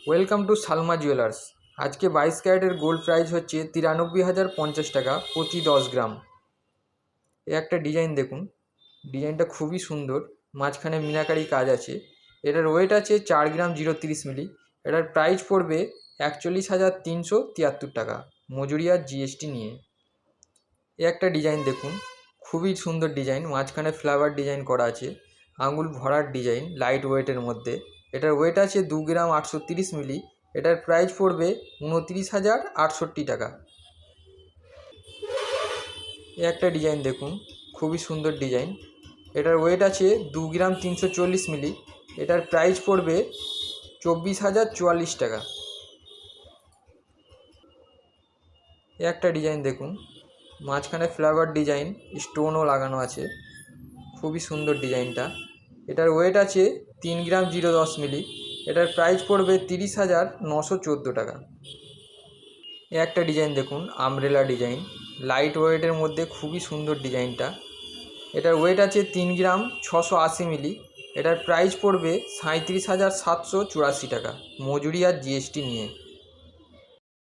Welcome to Salma jewellers. আজকে 22 ক্যারেটের gold price হচ্ছে 93,050 টাকা প্রতি 10 গ্রাম। এ একটা ডিজাইন দেখুন, ডিজাইনটা খুবই সুন্দর, মাঝখানে মিনাকারি কাজ আছে। এটার ওয়েট আছে 4 গ্রাম 030 মিলি। এটার প্রাইস পড়বে 41,373 টাকা মজুরি আর জিএসটি নিয়ে। এ একটা ডিজাইন দেখুন, খুবই সুন্দর ডিজাইন, মাঝখানে ফ্লাওয়ার ডিজাইন করা আছে, আঙুল ভরার ডিজাইন, লাইট ওয়েটের মধ্যে। এটার ওয়েট আছে 2 গ্রাম 830 মিলি। এটার প্রাইস পড়বে 29,068 টাকা। এ একটা ডিজাইন দেখুন, খুবই সুন্দর ডিজাইন। এটার ওয়েট আছে 2 গ্রাম 340 মিলি। এটার প্রাইস পড়বে 24,044 টাকা। এ একটা ডিজাইন দেখুন, মাঝখানে ফ্লাওয়ার ডিজাইন, স্টোনও লাগানো আছে, খুবই সুন্দর ডিজাইনটা। এটার ওয়েট আছে 3 গ্রাম 010 মিলি। এটার প্রাইস পড়বে 30,914 টাকা। এ একটা ডিজাইন দেখুন, আমব্রেলা ডিজাইন, লাইট ওয়েটের মধ্যে খুবই সুন্দর ডিজাইনটা। এটার ওয়েট আছে 3 গ্রাম 680 মিলি। এটার প্রাইস পড়বে 37,784 টাকা মজুরি আর জিএসটি নিয়ে।